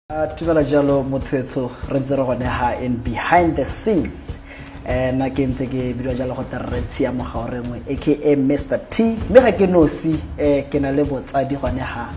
Tibela jalo mothetso re ntse re gone ha in behind the scenes na ke ntse ke bidwa jalo go re tsia mo ga orengwe aka Mr T me ga ke no si ke na le botsadi gone ha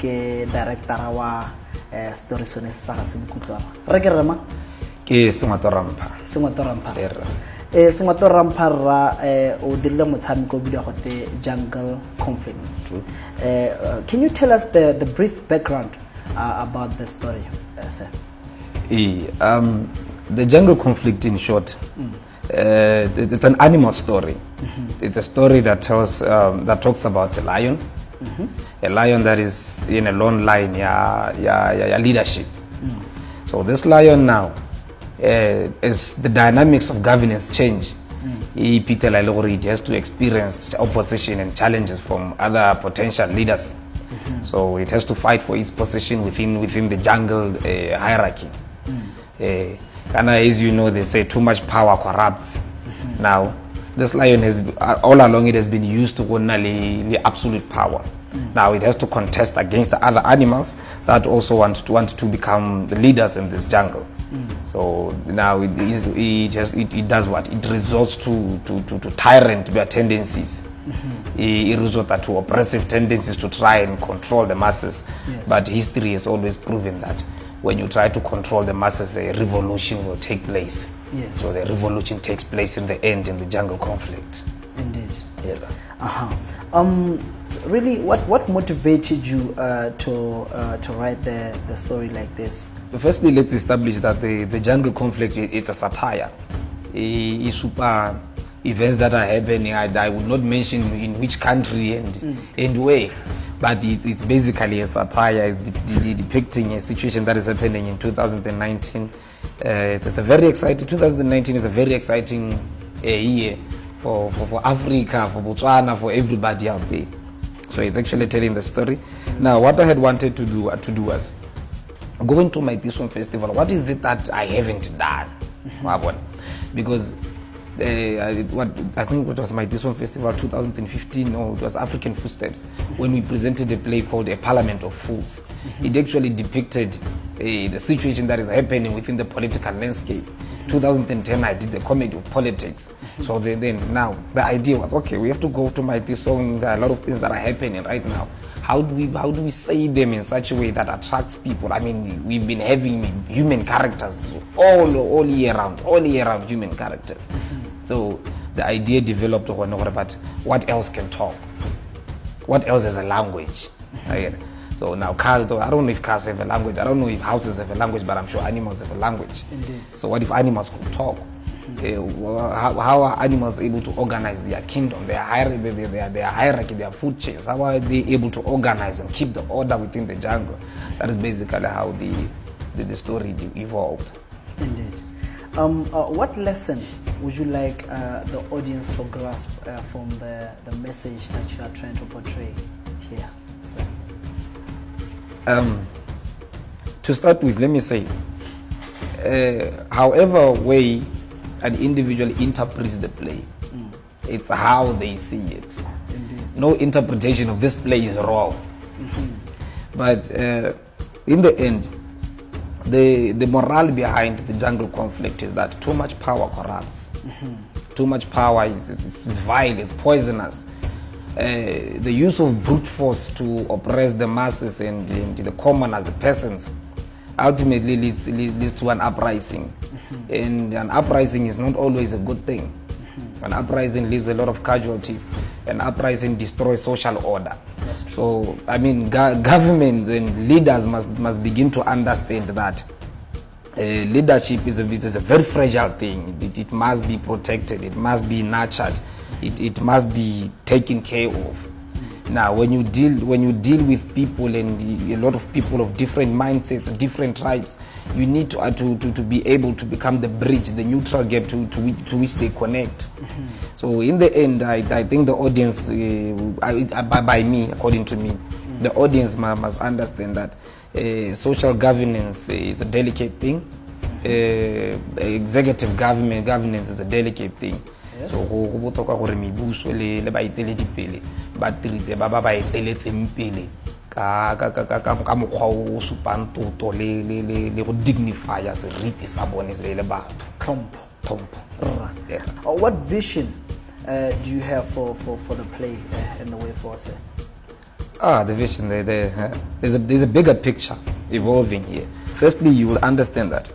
ke director wa story sone sa ga se mkutlwa re ke rema ke Sengwato Rampa Sengwato Rampa ra o dirile motshameko bidwa go te jungle conflict. Can you tell us the brief background about the story, sir? The jungle conflict, in short, it's an animal story. It's a story that tells that talks about a lion, a lion that is in a long line, leadership. So this lion now, as the dynamics of governance change, it has to experience opposition and challenges from other potential leaders. So it has to fight for its position within the jungle hierarchy. And as you know, they say too much power corrupts. Now, this lion has all along it has been used to only absolute power. Now it has to contest against the other animals that also want to become the leaders in this jungle. So now it does what? It resorts to tyrant their tendencies. It resorts to oppressive tendencies to try and control the masses. Yes. But history has always proven that when you try to control the masses, a revolution will take place. Yes. So the revolution takes place in the end in the jungle conflict. Indeed. Yeah. Really, what motivated you to write the story like this? Firstly, let's establish that the jungle conflict it's a satire. It's super events that are happening. I would not mention in which country and where, but it's basically a satire. It's depicting a situation that is happening in 2019. It's a very exciting. 2019 is a very exciting year for Africa, for Botswana, for everybody out there. So it's actually telling the story. Now, what I had wanted to do was going to Maitisong Festival. What is it that I haven't done? Because I think it was Maitisong Festival 2015, or it was African Footsteps, when we presented a play called A Parliament of Fools. It actually depicted the situation that is happening within the political landscape. 2010 I did the comedy of politics. So then now the idea was, okay, we have to go to Maitisong. There are a lot of things that are happening right now. How do we say them in such a way that attracts people? I mean, we've been having human characters all year round human characters. So the idea developed, but what else can talk? What else is a language? So now cars, I don't know if cars have a language. I don't know if houses have a language, but I'm sure animals have a language. Indeed. So what if animals could talk? How are animals able to organize their kingdom, their hierarchy, their food chains? How are they able to organize and keep the order within the jungle? That is basically how the story evolved. Indeed. What lesson would you like the audience to grasp from the message that you are trying to portray here? To start with, let me say, however way an individual interprets the play, it's how they see it. Indeed. No interpretation of this play is wrong. But in the end, the morale behind the jungle conflict is that too much power corrupts. Too much power is vile, it's poisonous. The use of brute force to oppress the masses and the commoners, the peasants, ultimately leads to an uprising. And an uprising is not always a good thing. An uprising leaves a lot of casualties. An uprising destroys social order. So, I mean, governments and leaders must begin to understand that leadership is a very fragile thing. It must be protected. It must be nurtured. It must be taken care of. Now, when you deal with people and a lot of people of different mindsets, different tribes, you need to be able to become the bridge, the neutral gap to which they connect. So in the end, I think the audience, by me, according to me, the audience must understand that social governance is a delicate thing. Executive governance is a delicate thing. So go botoka gore mebuso le baeteledipele ba trite ba ba eteletseng pele ka mokgwa o supang tlotlo le go dignify seriti sa bone se le batho. Tlhompho. Yeah. What vision do you have for the play and the way forward, sir? The vision, there's a bigger picture evolving here. Firstly, you will understand that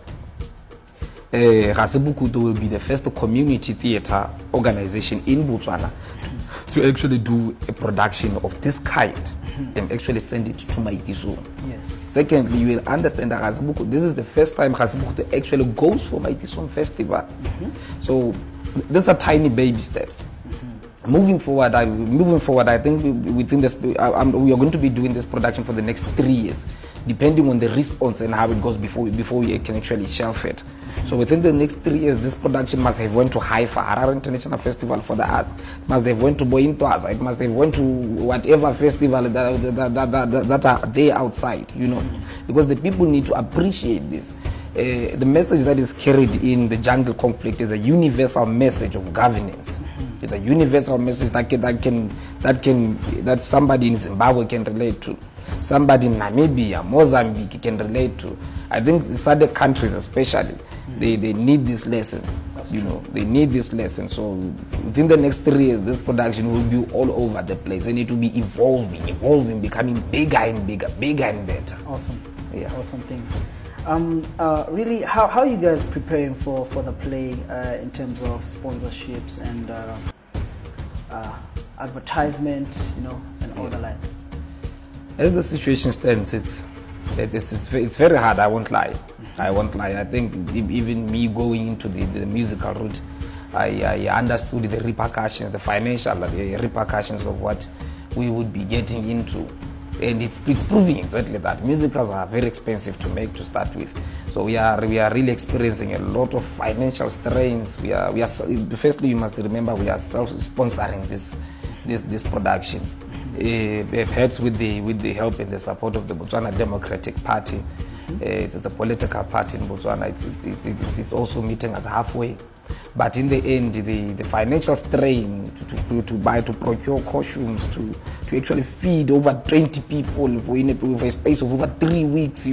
Rasebokuto will be the first community theatre organization in Botswana to actually do a production of this kind and actually send it to Maitisong. Yes. Secondly, you will understand that Rasebokuto, this is the first time Rasebokuto actually goes for Maitisong Festival. So these are tiny baby steps. Moving forward, I think within this, we are going to be doing this production for the next 3 years, depending on the response and how it goes before we can actually shelf it. So within the next 3 years, this production must have went to Haifa, Harare International Festival for the Arts. It must have went to Bointwaza. It must have went to whatever festival that are there outside, you know, because the people need to appreciate this. The message that is carried in the jungle conflict is a universal message of governance. It's a universal message that somebody in Zimbabwe can relate to, somebody in Namibia, Mozambique can relate to. I think the SADC countries especially, they need this lesson. They need this lesson. So within the next 3 years, this production will be all over the place, and it will be evolving, becoming bigger and bigger and better. Awesome. Yeah. Awesome things. Really, how are you guys preparing for the play in terms of sponsorships and advertisement, and all the like? As the situation stands, it's very hard. I won't lie. I think even me going into the musical route, I understood the repercussions, the financial repercussions of what we would be getting into. And it's proving exactly that. Musicals are very expensive to make to start with, so we are really experiencing a lot of financial strains. We are firstly, you must remember, we are self-sponsoring this production, perhaps with the help and the support of the Botswana Democratic Party. It's a political party in Botswana. It's also meeting us halfway. But in the end, the financial strain to procure costumes, to actually feed over 20 people for a space of over 3 weeks,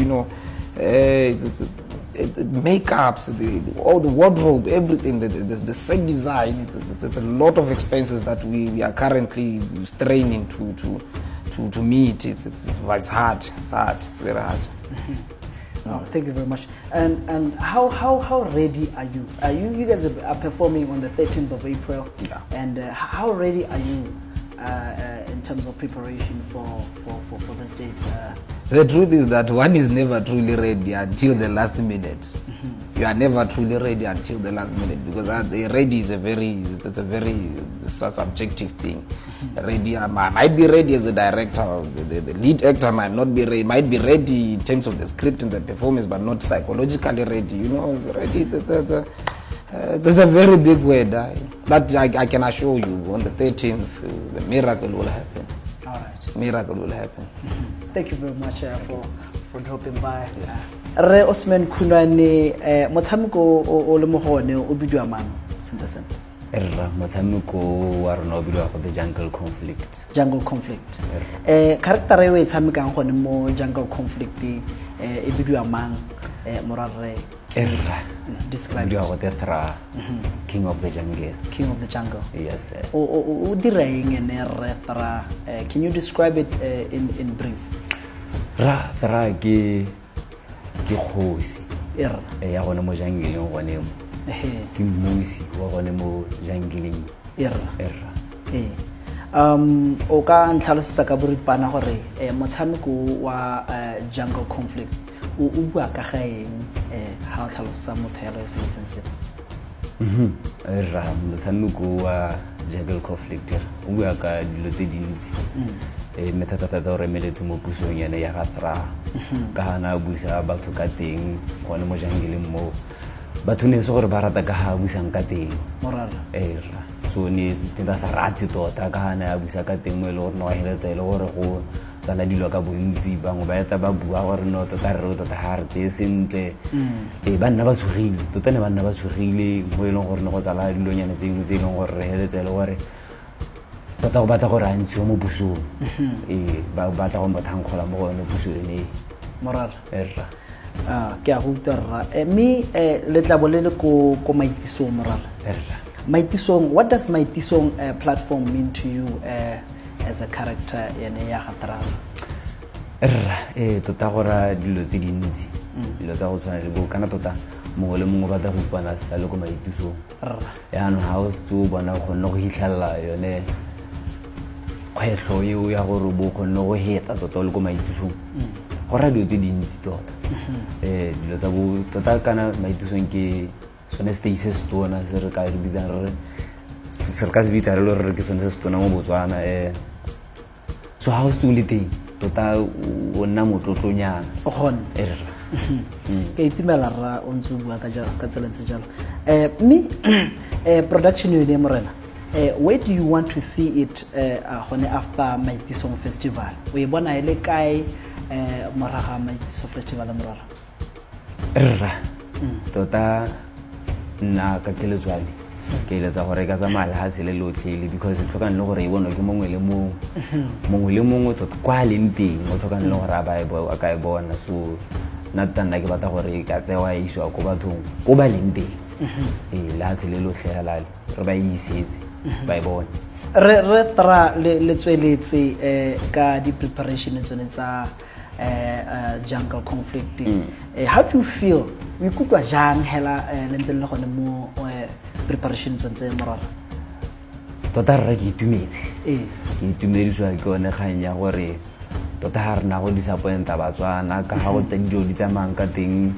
makeups, all the wardrobe, everything, the set design, it's a lot of expenses that we are currently straining to meet. It's hard. It's very hard. Oh, thank you very much. And how ready are you? You guys are performing on the 13th of April. Yeah. And how ready are you in terms of preparation for this date? The truth is that one is never truly ready until the last minute. You are never truly ready until the last minute, because ready is a very subjective thing. Ready, I might be ready as a director. The lead actor might not be ready. Might be ready in terms of the script and the performance, but not psychologically ready. Ready. It's a very big word. But I can assure you, on the 13th, the miracle will happen. All right. Miracle will happen. Thank you very much for dropping by. Re Osman Khulwane, motshameko o le mogone o bidiwa mang sentse? Motshameko wa rona o bidiwa go the jungle conflict. Jungle conflict. Character e tshamekang gone mo jungle conflict e bidiwa mang morare? Describe. Bidiwa go the Thra, king of the jungle. King of the jungle. Yes, sir. O direng ene re Thra? Can you describe it in brief? Thra ke kgosi ya gone mo jungle gone mo ke mmusi wa gone mo jungle o ka ntlhalosetsa ka boripana gore motshameko wa jungle conflict o bua ka gaeng ha o tlhalosetsa motho ya le sense motshameko wa jungle conflict o bua ka dilo tse dintsi metata o remeletse mo pusong yana ya ga Thra ka hana buisa batho ka teng gone mo jangeleng mo batho ne se gore ba rata ka ha buisang ka teng morara so ne tenda sa rate tota ka hana buisa ka teng mo e le gore no heletsa e le gore go tsala dilo ka bontsi bangwe ba eta ba bua gore no tota re tota ha re tse sentle banna ba tshogile tota ne banna ba tshogile mo e leng gore no go tsala dilo nyane tse dingwe tse e leng gore re heletsa e le gore tota go batla gore a ntshiwe mo pusong ba batla go mothankgola mo gone puso ene morara erra ke a go utlwa rra mme le tla bo le le ko Maitisong morara erra Maitisong, what does Maitisong platform mean to you as a character ene ya gatrara erra tota gora dilo tse dintsi dilo tsa go tshwana le bo kana tota mongwe le mongwe batla go ipana se le ko Maitisong yaanong ga o setse o bona o kgonne go hitlhelela yone kgwetlho eo ya gore bo kgonne go heta tota o le ko Maitisong go ra dilo tse dintsi tota dilo tsa bo tota kana Maitisong ke sone stage se se tona se re ka se bitsa re re ke sone se se tona mo Botswana so ga o setse o le teng tota o nna motlotlonyana o kgone erra ke itimela rra o ntse o bua ka tsela tse jalo mme production yone morena where do you want to see it gone after Maitisong Festival o e bona e le kae moraga Maitisong Festival morara erra tota nna ka keletswane ke eletsa gore ka tsamaya ha tsele lotlhele because tlhokang le gore e bonwa ke mongwe le mongwe tota kwa leng teng o tlhokang le gore a ka e bona so nna ke batla gore ka tsewa isiwa ko bathong ko ba leng teng le ha tsele lotlhela re ba isetse ba e bone re tra le tsweletse ka di preparation tsone tsa jungle conflict how do you feel o ikutlwa jang hela le ntse le gone mo preparation tse morara tota re ke itumetse ke itumediswa ke one kgang ya gore tota ha rena go disappointa Batswana ka ga go tsa dijo di tsamang ka teng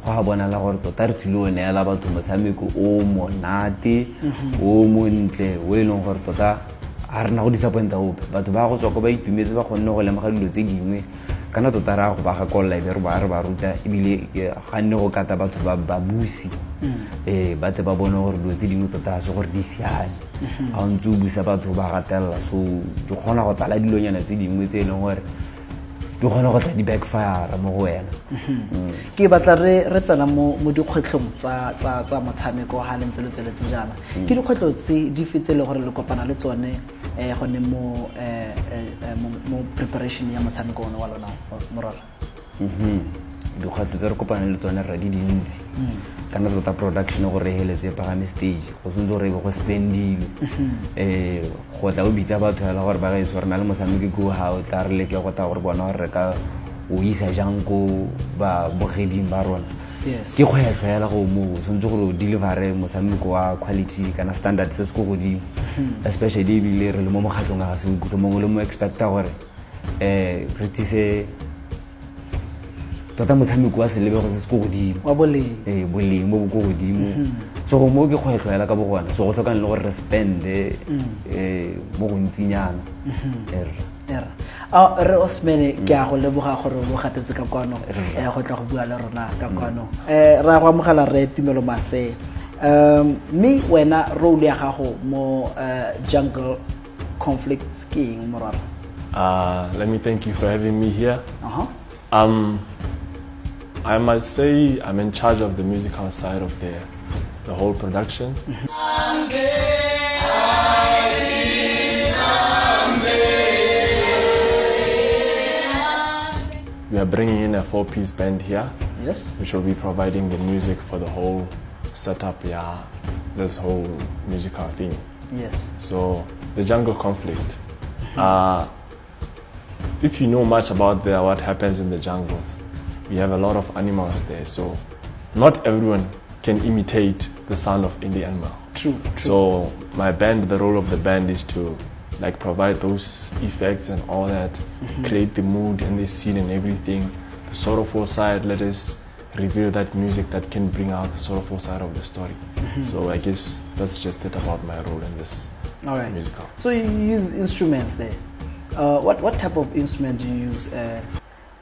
go ga bona la gore tota re tsile o neela batho motshameko o monate o montle o e leng gore tota ha rena go disappointa ope batho ba go tswa ko ba itumetse ba kgonne go lemoga dilo tse dingwe kana tota ra go ba ga kolla e re ba ruta ebile ga nne go kata batho ba busi ba te ba bone gore dilo tse dingwe tota se gore di siane ga o ntse o busa batho ba gatelela so di kgona go tsala dilonyana tse dingwe tse e leng gore di kgona go tla di backfire mo go wena ke batla re tsena mo dikgwetlhong tsa motshameko ha le ntse le tsweletse jana ke dikgwetlho tse di fetse le gore le kopana le tsone gone mo preparation ya motshameko ono wa lona morara dikgwetlho tse re kopana le tsone ra di dintsi kana tota production gore heletse pagame stage go sentse gore go spendile go tla o bitsa batho ya gore ba ga itse gore na le motshameko go ha o tla re leke go ta gore bona gore ka o isa jang ko ba bogeding ba rona ke kgwetlho ya go mo sentse gore o delivere motshameko wa quality kana standard se se go godimo especially ebile re le mo mokgatlong ga se go mongwe le mo expecta gore re tise tota motshameko wa selebe go se se go godimo wa boleng boleng mo go godimo so go mo ke kgwetlho ya ka bo gona so go tlhokang le gore re spende mo go ntsinyana re Osmane ke a go leboga gore o gatetse ka kwano go tla go bua le rona ka kwano ra go amogela re Tumelo Mase me wena role ya gago mo jungle conflict king morara let me thank you for having me here. I must say I'm in charge of the musical side of the whole production. We are bringing in a 4-piece band here, yes, which will be providing the music for the whole setup, this whole musical thing. Yes. So the jungle conflict. If you know much about what happens in the jungles, we have a lot of animals there, so not everyone can imitate the sound of any animal. True. So my band, the role of the band is to provide those effects and all that, create the mood and the scene and everything. The sorrowful side, let us reveal that music that can bring out the sorrowful side of the story. So I guess that's just it about my role in this musical. So you use instruments there. What type of instrument do you use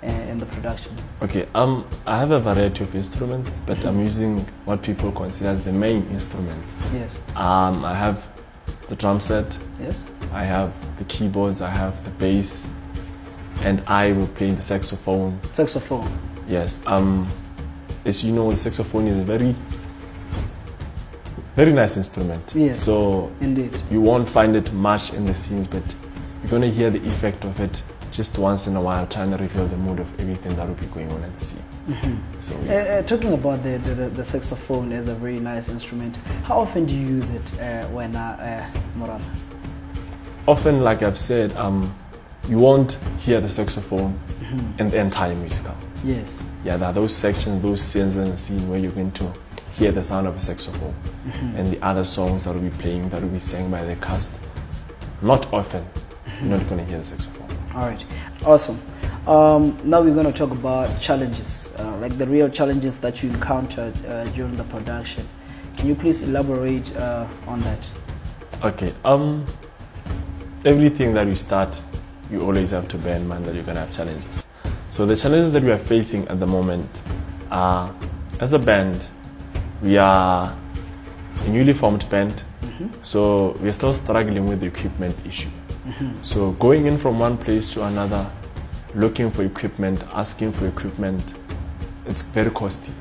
in the production? Okay, I have a variety of instruments, but I'm using what people consider as the main instruments. Yes. I have the drum set. Yes. I have the keyboards. I have the bass, and I will play the saxophone. Saxophone. Yes. As you know, the saxophone is a very very nice instrument. Yes, So indeed. you won't find it much in the scenes, but you're going to hear the effect of it just once in a while, trying to reveal the mood of everything that will be going on in the scene. So Talking about the saxophone as a very nice instrument, how often do you use it when Morana? often, like I've said, you won't hear the saxophone in the entire musical. Yes. Yeah, there are those sections, those scenes in the scene where you're going to hear the sound of a saxophone, and the other songs that will be playing, that will be sang by the cast. Not often, you're not going to hear the saxophone. All right, awesome. Now we're going to talk about challenges, like the real challenges that you encountered during the production. Can you please elaborate on that? Okay. Everything that you start, you always have to bear in mind that you're going to have challenges. So the challenges that we are facing at the moment are, as a band, we are a newly formed band, so we're still struggling with the equipment issue. So going in from one place to another, looking for equipment, asking for equipment, it's very costly.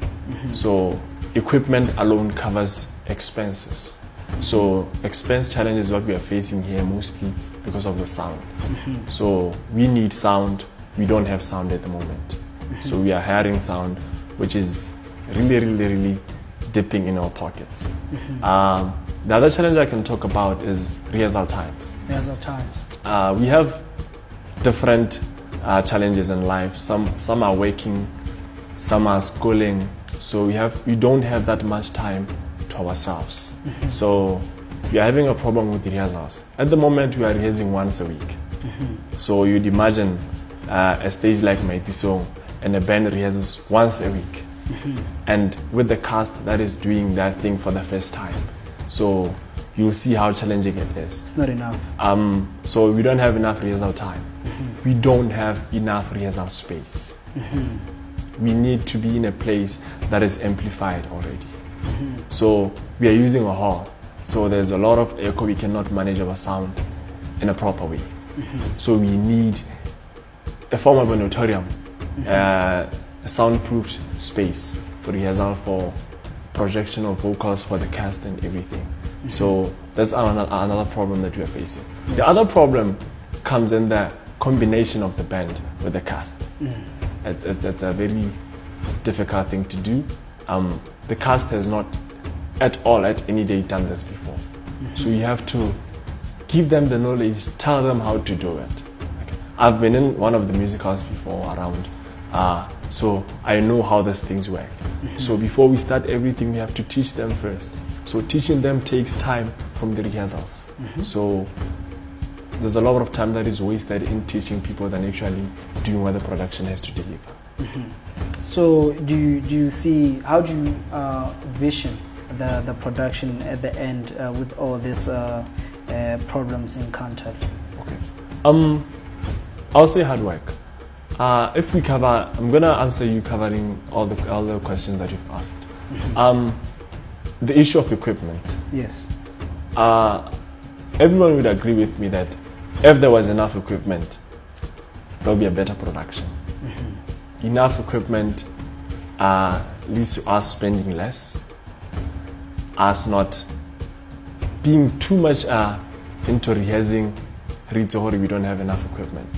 So equipment alone covers expenses. So expense challenge is what we are facing here mostly because of the sound. So we need sound. We don't have sound at the moment. So we are hiring sound, which is really dipping in our pockets. The other challenge I can talk about is rehearsal times. Rehearsal times. We have different challenges in life. Some are working, some are schooling. So we don't have that much time to ourselves. So we are having a problem with rehearsals. At the moment, we are rehearsing once a week. So you'd imagine a stage like Maitisong and a band rehearses once a week. And with the cast that is doing that thing for the first time. So you'll see how challenging it is. It's not enough. So we don't have enough rehearsal time. We don't have enough rehearsal space. We need to be in a place that is amplified already. So we are using a hall. So there's a lot of echo. We cannot manage our sound in a proper way. So we need a form of an auditorium, a soundproofed space for rehearsal, for projection of vocals for the cast and everything. So that's another problem that we are facing. The other problem comes in the combination of the band with the cast. It's a very difficult thing to do. The cast has not at all at any day done this before. So you have to give them the knowledge, tell them how to do it. I've been in one of the musicals before around, so I know how these things work. So before we start everything, we have to teach them first. So teaching them takes time from the rehearsals. So there's a lot of time that is wasted in teaching people than actually doing what the production has to deliver. So do you see, how do you vision the production at the end with all these problems encountered? Okay. I'll say hard work. If we cover, I'm gonna answer you covering all the questions that you've asked. The issue of equipment. Yes. Everyone would agree with me that if there was enough equipment, there would be a better production. Enough equipment leads to us spending less, us not being too much into rehearsing. We don't have enough equipment.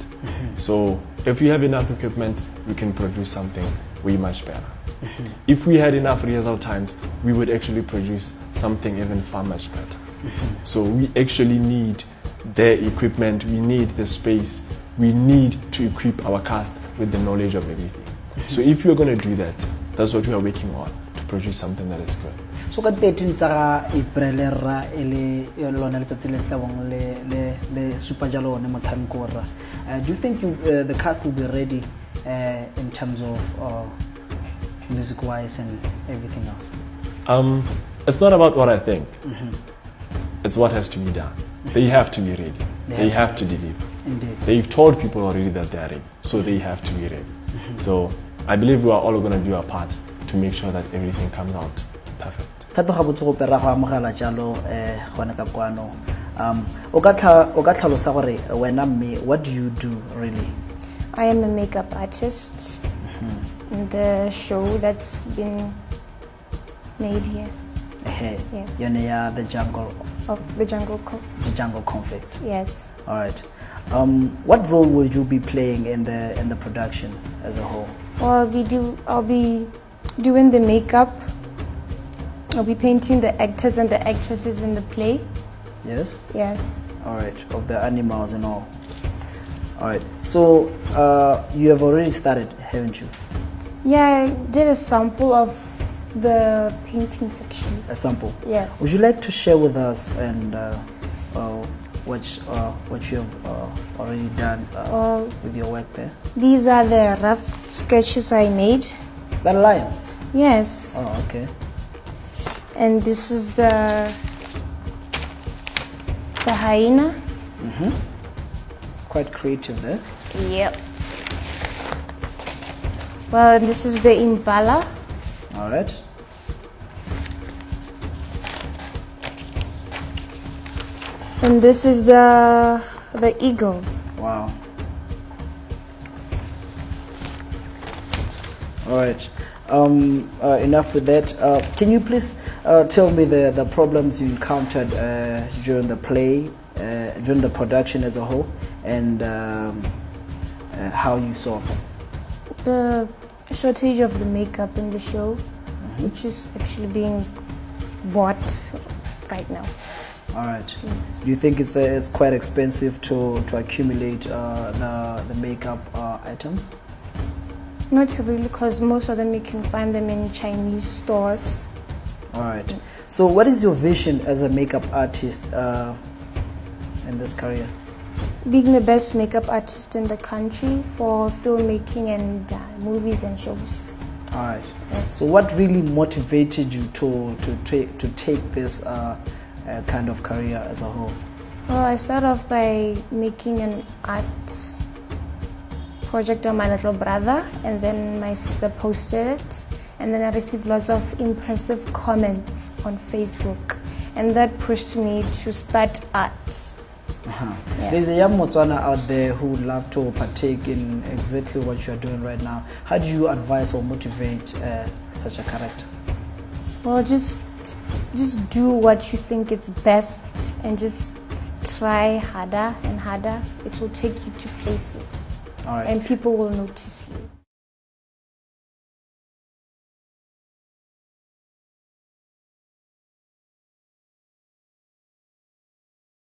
So if we have enough equipment, we can produce something way much better. If we had enough rehearsal times, we would actually produce something even far much better. So we actually need the equipment, we need the space, we need to equip our cast with the knowledge of everything. So if you're going to do that, that's what we are working on, to produce something that is good. So ka 13 tsa April ra ele lona letsatsi le tlabong le super jalo ne motshameko ra. Do you think the cast will be ready in terms of music wise and everything else? It's not about what I think. It's what has to be done. They have to be ready. They have to deliver. Indeed. They've told people already that they are ready, so they have to be ready. So I believe we are all going to do our part to make sure that everything comes out perfect. Thato ga botse go pera go amogela jalo gone ka kwano o ka tlhalosa gore wena mme, what do you do really? I am a makeup artist in the show that's been made here. Yes. You're near the jungle Of the jungle conflicts. Yes. All right. What role will you be playing in the production as a whole? Well, I'll be doing the makeup. I'll be painting the actors and the actresses in the play. Yes. Yes. All right. Of the animals and all. All right. So you have already started, haven't you? Yeah, I did a sample of the paintings actually. A sample. Yes. Would you like to share with us and what you have already done with your work there? These are the rough sketches I made. Is that a lion? Yes. Oh, okay. And this is the hyena. Quite creative there. Yep. Well, this is the impala. All right. And this is the eagle. Wow. All right. Enough with that. Can you please tell me the problems you encountered during the play, during the production as a whole, and how you solved them? The shortage of the makeup in the show, which is actually being bought right now. All right. Do you think it's quite expensive to accumulate the makeup items? Not really, because most of them you can find them in Chinese stores. All right. So what is your vision as a makeup artist in this career? Being the best makeup artist in the country for filmmaking and movies and shows. All right. Yes. So what really motivated you to take this kind of career as a whole? Well, I started off by making an art project on my little brother, and then my sister posted it, and then I received lots of impressive comments on Facebook, and that pushed me to start art. Yes. There's a young Botswana out there who would love to partake in exactly what you are doing right now. How do you advise or motivate such a character? Well, just do what you think is best, and just try harder and harder. It will take you to places. All right. And people will notice you.